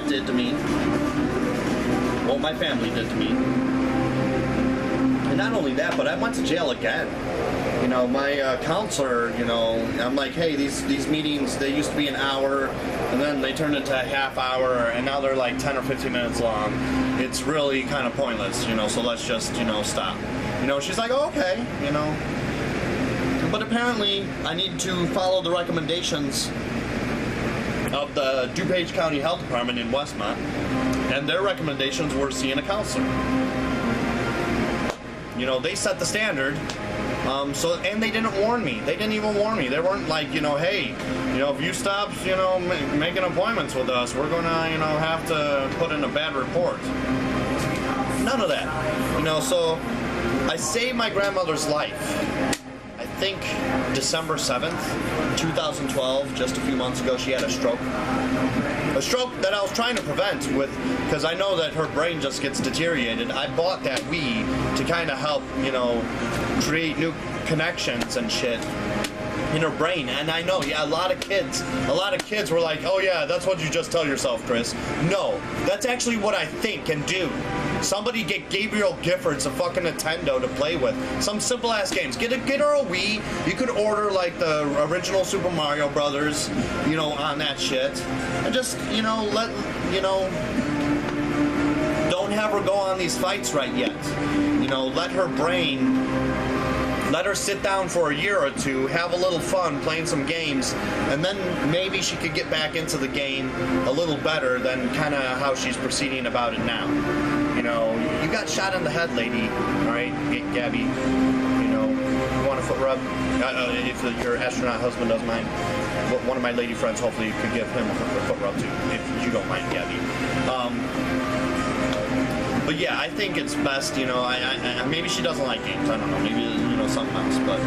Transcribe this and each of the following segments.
that did to me. What my family did to me. And not only that, but I went to jail again. You know, my counselor, you know, I'm like, hey, these meetings, they used to be an hour, and then they turned into a half hour, and now they're like 10 or 15 minutes long. It's really kind of pointless, you know, so let's just, you know, stop. You know, she's like, oh, okay, you know. But apparently, I need to follow the recommendations of the DuPage County Health Department in Westmont, and their recommendations were seeing a counselor. You know, they set the standard. And they didn't warn me. They didn't even warn me. They weren't like, you know, hey, you know, if you stop, you know, making appointments with us, we're gonna, you know, have to put in a bad report. None of that. You know, so I saved my grandmother's life. I think December 7th, 2012, just a few months ago, she had a stroke. A stroke that I was trying to prevent with, because I know that her brain just gets deteriorated. I bought that Wii to kind of help, you know, create new connections and shit in her brain. And I know, yeah, a lot of kids were like, oh yeah, that's what you just tell yourself, Chris. No, that's actually what I think and do. Somebody get Gabby Giffords a fucking Nintendo to play with. Some simple ass games. Get her a Wii. You could order like the original Super Mario Brothers, you know, on that shit. And just, you know, don't have her go on these fights right yet. You know, let her sit down for a year or two, have a little fun playing some games, and then maybe she could get back into the game a little better than kind of how she's proceeding about it now. You know, you got shot in the head, lady. All right, Gabby. You know, you want a foot rub? If your astronaut husband doesn't mind. One of my lady friends, hopefully, could give him a foot rub too, if you don't mind, Gabby. But yeah, I think it's best, you know, I maybe she doesn't like games, I don't know, maybe, you know, something else, but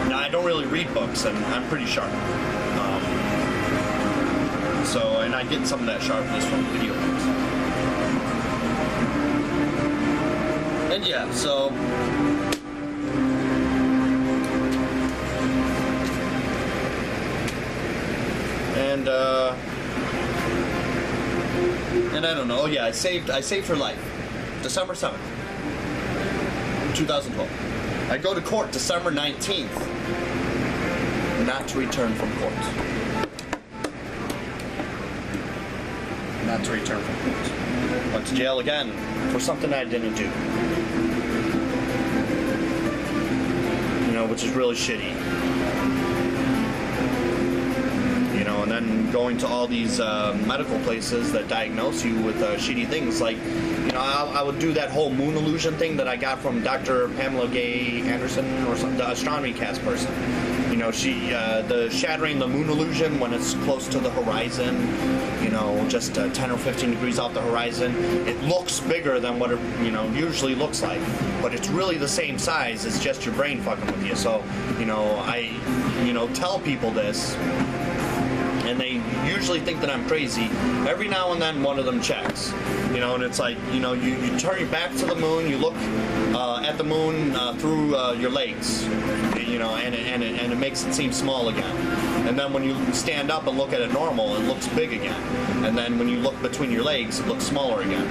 now I don't really read books, and I'm pretty sharp. And I get some of that sharpness from video games. And yeah, so... And I don't know. Oh yeah, I saved her life. December 7th, 2012. I go to court December 19th, not to return from court. Not to return from court. Went to jail again for something I didn't do. You know, which is really shitty. You know, and then going to all these medical places that diagnose you with shitty things. Like, you know, I would do that whole moon illusion thing that I got from Dr. Pamela Gay Anderson or some, the astronomy cast person. You know, the shattering the moon illusion when it's close to the horizon, you know, just 10 or 15 degrees off the horizon. It looks bigger than what it, you know, usually looks like. But it's really the same size. It's just your brain fucking with you. So, you know, I, you know, tell people this. And they usually think that I'm crazy. Every now and then, one of them checks. You know, and it's like, you know, you turn your back to the moon, you look at the moon through your legs, you know, and it makes it seem small again. And then when you stand up and look at it normal, it looks big again. And then when you look between your legs, it looks smaller again.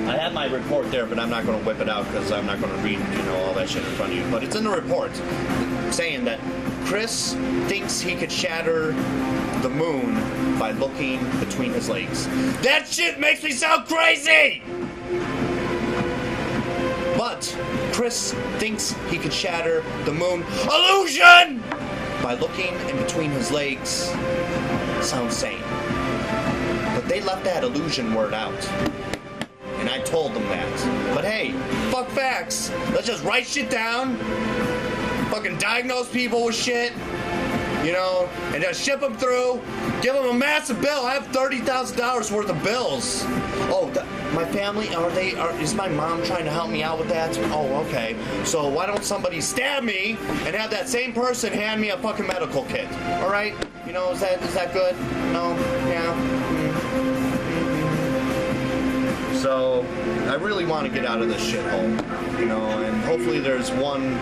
I have my report there, but I'm not going to whip it out because I'm not going to read, you know, all that shit in front of you. But it's in the report saying that Chris thinks he could shatter the moon by looking between his legs. That shit makes me sound crazy! But Chris thinks he could shatter the moon illusion by looking in between his legs. Sounds sane. But they left that illusion word out. And I told them that. But hey, fuck facts. Let's just write shit down. Fucking diagnose people with shit, you know, and just ship them through, give them a massive bill. I have $30,000 worth of bills. Oh, my family, is my mom trying to help me out with that? Oh, okay. So why don't somebody stab me and have that same person hand me a fucking medical kit? All right? You know, is that good? No? Yeah? So I really want to get out of this shithole, you know, and hopefully there's one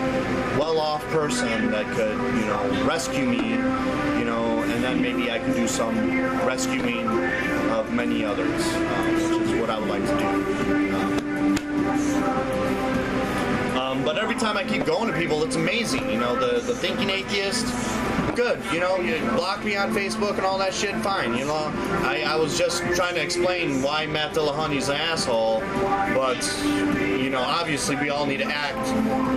well-off person that could, you know, rescue me, you know, and and then maybe I can do some rescuing of many others, which is what I would like to do. But every time I keep going to people, it's amazing. You know, the thinking atheist, good. You know, you block me on Facebook and all that shit, fine. You know, I was just trying to explain why Matt Dillahunty's an asshole, but, you know, obviously we all need to act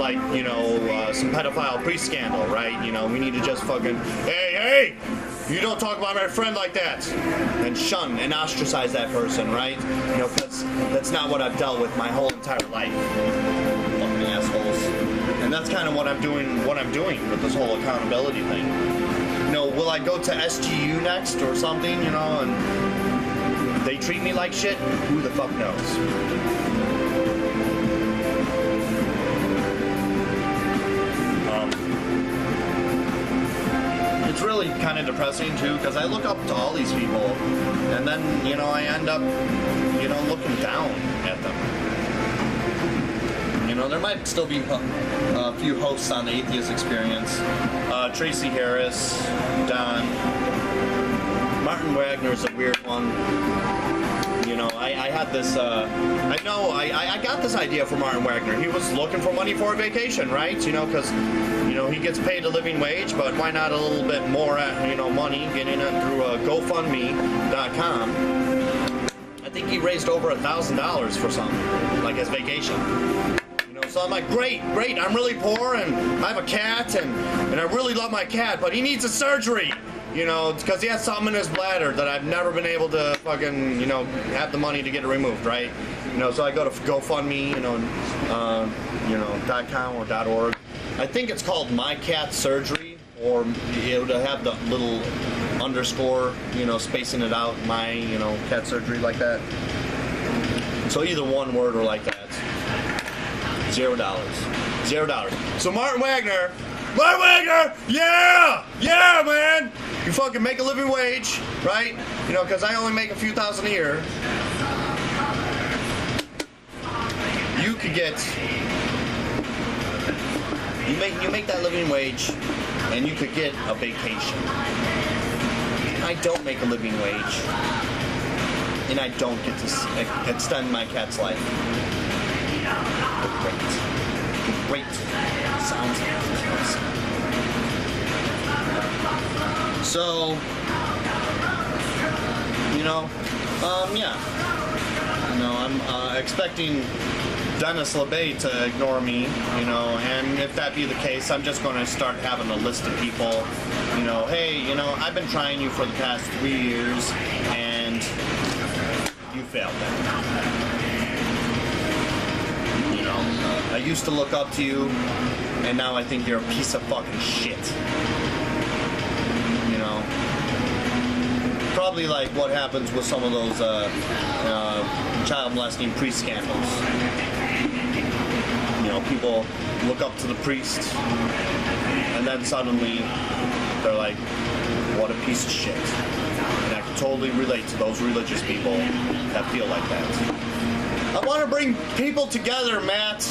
like, you know, some pedophile pre-scandal, right? You know, we need to just fucking, hey, you don't talk about my friend like that, and shun and ostracize that person, right? You know, because that's not what I've dealt with my whole entire life. Fucking assholes. And that's kind of what I'm doing with this whole accountability thing. You know, will I go to SGU next or something, you know, and they treat me like shit? Who the fuck knows? It's really kind of depressing too, because I look up to all these people, and then, you know, I end up, you know, looking down at them. You know, there might still be a few hosts on the Atheist Experience. Tracy Harris, Don, Martin Wagner's a weird one. You know, I had this, I got this idea for Martin Wagner. He was looking for money for a vacation, right? You know, because, you know, he gets paid a living wage, but why not a little bit more, you know, money, getting it through GoFundMe.com. I think he raised over $1,000 for something, like his vacation. You know, so I'm like, great, I'm really poor, and I have a cat, and I really love my cat, but he needs a surgery. You know, because he has something in his bladder that I've never been able to fucking, you know, have the money to get it removed, right? You know, so I go to GoFundMe, you know, .com or .org. I think it's called My Cat Surgery, or it would have the little underscore, you know, spacing it out, my, you know, cat surgery, like that. So either one word or like that. $0. So Martin Wagner, yeah, man! You fucking make a living wage, right? You know, because I only make a few thousand a year. You could get, you make that living wage, and you could get a vacation. I don't make a living wage, and I don't get to extend my cat's life. Great. Sounds awesome. So, you know, yeah. You know, I'm expecting Dennis LeBay to ignore me, you know, and if that be the case, I'm just going to start having a list of people, you know, hey, you know, I've been trying you for the past 3 years, and you failed me. I used to look up to you, and now I think you're a piece of fucking shit. You know? Probably like what happens with some of those child molesting priest scandals. You know, people look up to the priest, and then suddenly they're like, what a piece of shit. And I can totally relate to those religious people that feel like that. I want to bring people together, Matt.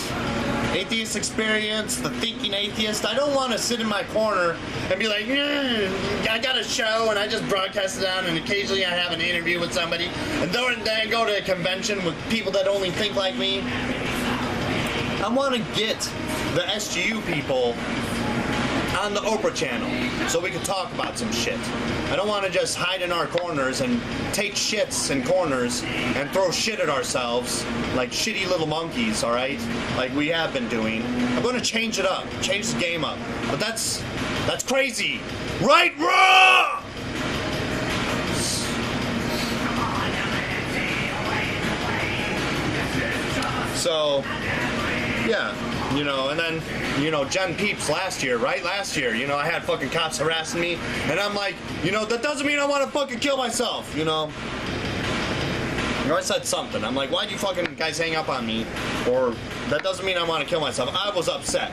Atheist Experience, the thinking atheist. I don't want to sit in my corner and be like, I got a show and I just broadcast it out, and occasionally I have an interview with somebody, and then I go to a convention with people that only think like me. I want to get the SGU people on the Oprah channel so we can talk about some shit. I don't want to just hide in our corners and take shits in corners and throw shit at ourselves like shitty little monkeys, alright? Like we have been doing. I'm going to change it up, change the game up. But that's crazy. Right, raw! So, yeah. You know, and then, you know, Jen Peeps last year, you know, I had fucking cops harassing me, and I'm like, you know, that doesn't mean I want to fucking kill myself, you know? Or I said something. I'm like, why'd you fucking guys hang up on me? Or, that doesn't mean I want to kill myself. I was upset.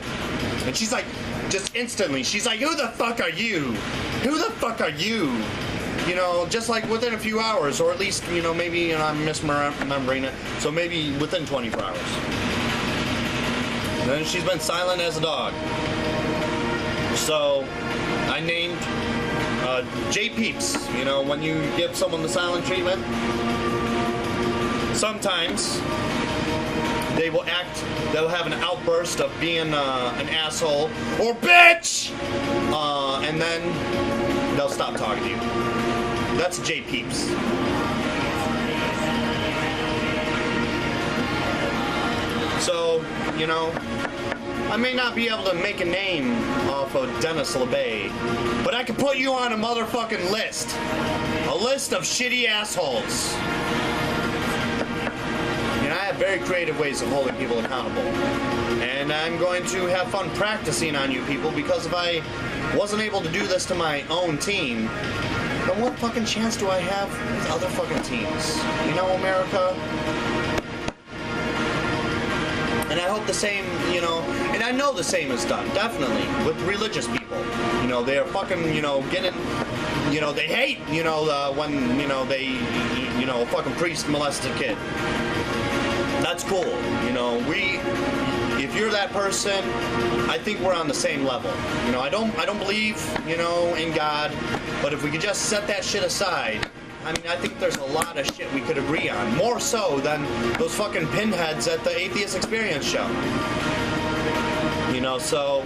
And she's like, just instantly, she's like, who the fuck are you? Who the fuck are you? You know, just like within a few hours, or at least, you know, maybe, you know, I'm misremembering it, so maybe within 24 hours. And then she's been silent as a dog. So, I named J-peeps, you know, when you give someone the silent treatment, sometimes they'll have an outburst of being an asshole or bitch, and then they'll stop talking to you. That's J-peeps. So, you know, I may not be able to make a name off of Dennis LeBay, but I can put you on a motherfucking list. A list of shitty assholes. And I have very creative ways of holding people accountable. And I'm going to have fun practicing on you people, because if I wasn't able to do this to my own team, then what fucking chance do I have with other fucking teams? You know, America? And I hope the same, you know, and I know the same is done, definitely, with religious people. You know, they're fucking, you know, getting, you know, they hate, you know, when, you know, they, you know, a fucking priest molested a kid. That's cool. You know, if you're that person, I think we're on the same level. You know, I don't believe, you know, in God, but if we could just set that shit aside, I mean, I think there's a lot of shit we could agree on. More so than those fucking pinheads at the Atheist Experience show. You know, so I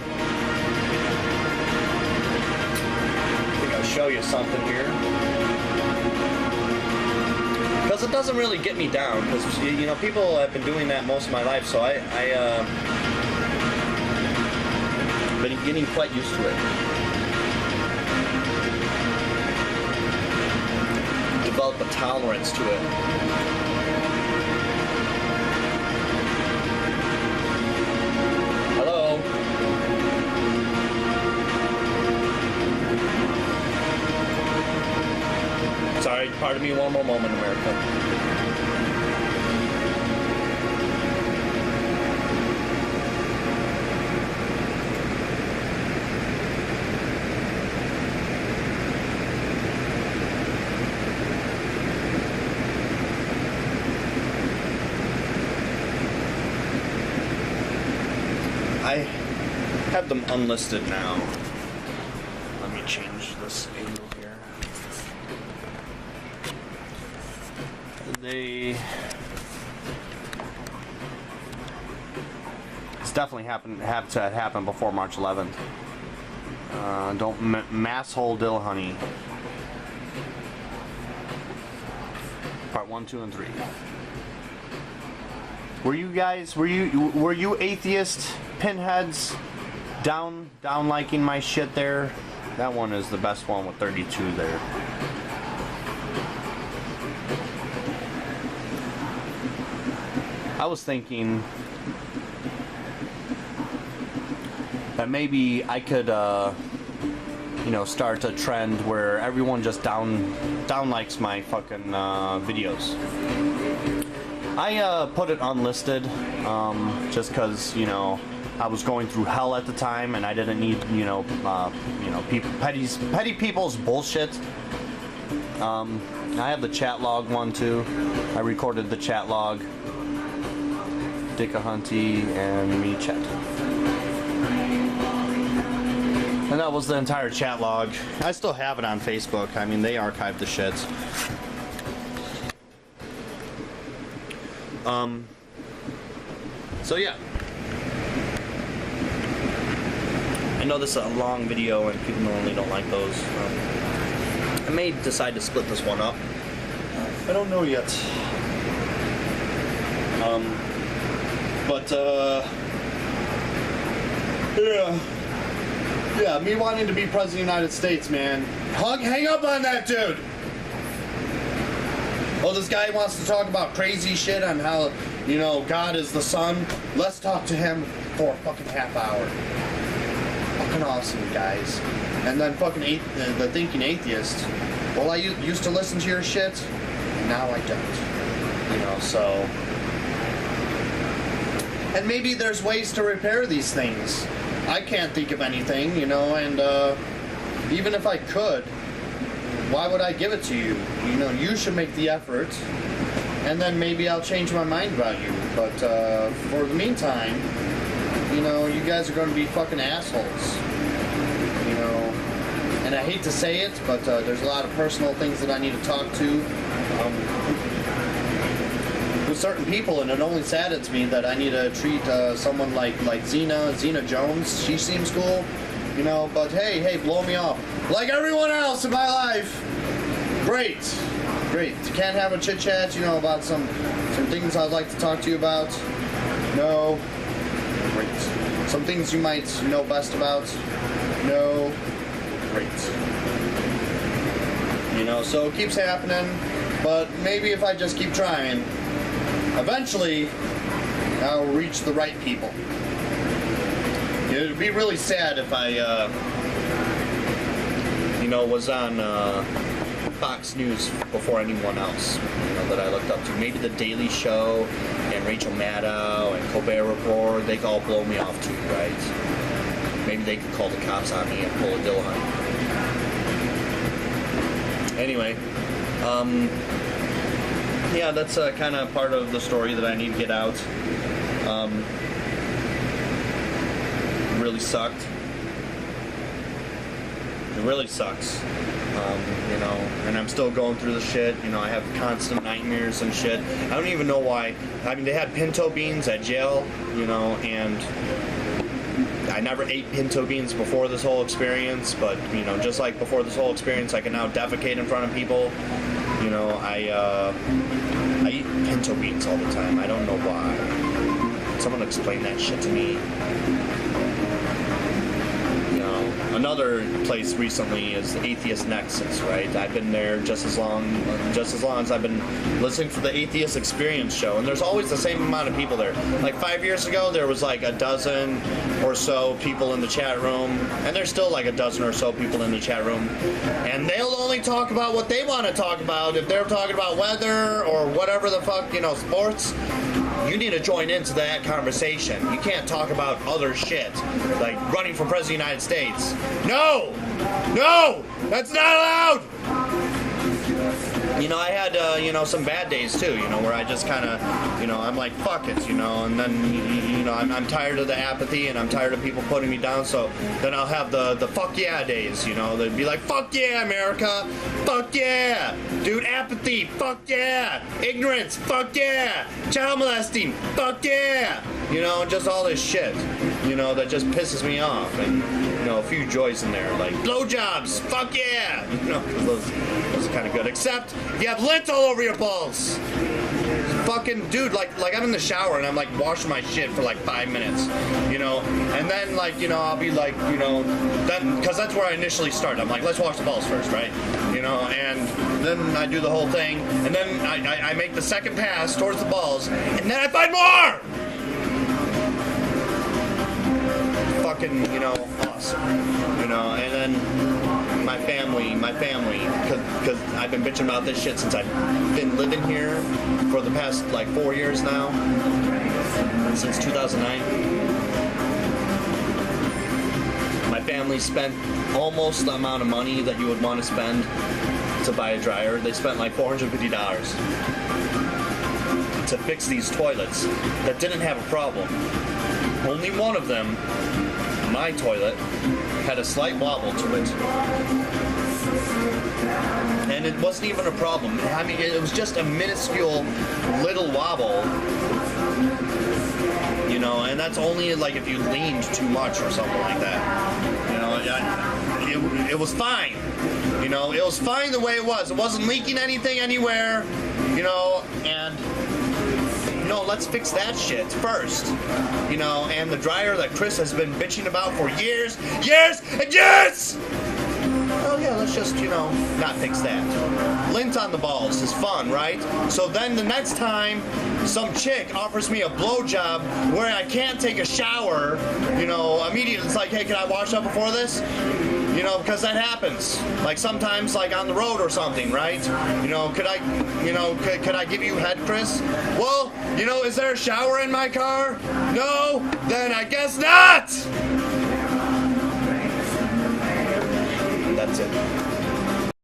think I'll show you something here. Because it doesn't really get me down. Because, you know, people have been doing that most of my life, so I've been getting quite used to it. Develop a tolerance to it. Hello? Sorry, pardon me one more moment, America. I have them unlisted now. Let me change this angle here. It's definitely have to happen before March 11th. Don't mass hole Dillahunty. Part 1, 2, and 3. Were you atheist pinheads down liking my shit there? That one is the best one with 32 there. I was thinking that maybe I could you know, start a trend where everyone just down likes my fucking videos. I put it unlisted just because, you know, I was going through hell at the time and I didn't need, you know, petty people's bullshit. I have the chat log one too. I recorded the chat log. Dillahunty and me chat. And that was the entire chat log. I still have it on Facebook. I mean, they archived the shit. So yeah. I know this is a long video and people normally don't like those. I may decide to split this one up. I don't know yet. Yeah, me wanting to be president of the United States, man. Hang up on that dude! Oh, this guy wants to talk about crazy shit on how, you know, God is the sun. Let's talk to him for a fucking half hour. Fucking awesome, guys. And then fucking the thinking atheist. Well, I used to listen to your shit, and now I don't. You know, so... And maybe there's ways to repair these things. I can't think of anything, you know, and even if I could, why would I give it to you? You know, you should make the effort, and then maybe I'll change my mind about you. But for the meantime, you know, you guys are going to be fucking assholes. You know, and I hate to say it, but there's a lot of personal things that I need to talk to with certain people, and it only saddens me that I need to treat someone like Zena Jones. She seems cool, you know, but hey, blow me off. Like everyone else in my life. Great. Can't have a chit chat, you know, about some things I'd like to talk to you about. No. Great. Some things you might know best about. No. Great. You know, so it keeps happening, but maybe if I just keep trying, eventually I'll reach the right people. It would be really sad if I, you know, was on Fox News before anyone else, you know, that I looked up to. Maybe The Daily Show and Rachel Maddow and Colbert Report, they could all blow me off too, right? Maybe they could call the cops on me and pull a Dillahunty. Anyway, yeah, that's kind of part of the story that I need to get out. Really sucked. It really sucks. You know, and I'm still going through the shit. You know, I have constant nightmares and shit. I don't even know why. I mean, they had pinto beans at jail, you know, and I never ate pinto beans before this whole experience, but, you know, just like before this whole experience, I can now defecate in front of people. You know, I eat pinto beans all the time. I don't know why. Someone explain that shit to me. Another place recently is the Atheist Nexus, right? I've been there just as long as I've been listening to the Atheist Experience show, and there's always the same amount of people there. Like 5 years ago, there was like a dozen or so people in the chat room, and there's still like a dozen or so people in the chat room, and they'll only talk about what they want to talk about. If they're talking about weather or whatever the fuck, you know, sports, you need to join into that conversation. You can't talk about other shit, like running for president of the United States. No! That's not allowed! You know, I had, you know, some bad days too, you know, where I just kind of, you know, I'm like, fuck it, you know, and then, you know, I'm tired of the apathy, and I'm tired of people putting me down, so then I'll have the fuck yeah days, you know, they'd be like, fuck yeah, America, fuck yeah, dude, apathy, fuck yeah, ignorance, fuck yeah, child molesting, fuck yeah, you know, just all this shit, you know, that just pisses me off, and, you know, a few joys in there, like blowjobs, fuck yeah, you know, those are kind of good, except you have lint all over your balls. Fucking dude, like I'm in the shower and I'm like washing my shit for like 5 minutes, you know, and then like, you know, I'll be like, you know, then, because that's where I initially start. I'm like, let's wash the balls first, right? You know, and then I do the whole thing, and then I make the second pass towards the balls, and then I find more. Fucking, you know, awesome, you know, and then my family, because I've been bitching about this shit since I've been living here for the past like 4 years now, since 2009. My family spent almost the amount of money that you would want to spend to buy a dryer. They spent like $450 to fix these toilets that didn't have a problem. Only one of them, my toilet, had a slight wobble to it. And it wasn't even a problem. I mean, it was just a minuscule little wobble. You know, and that's only like if you leaned too much or something like that. You know, it was fine. You know, it was fine the way it was. It wasn't leaking anything anywhere. You know, and no, let's fix that shit first. You know, and the dryer that Chris has been bitching about for years and years! Oh yeah, let's just, you know, not fix that. Lint on the balls is fun, right? So then the next time some chick offers me a blowjob where I can't take a shower, you know, immediately it's like, hey, can I wash up before this? You know, because that happens. Like sometimes, like on the road or something, right? You know, could I give you head, Chris? Well, you know, is there a shower in my car? No? Then I guess not! That's it.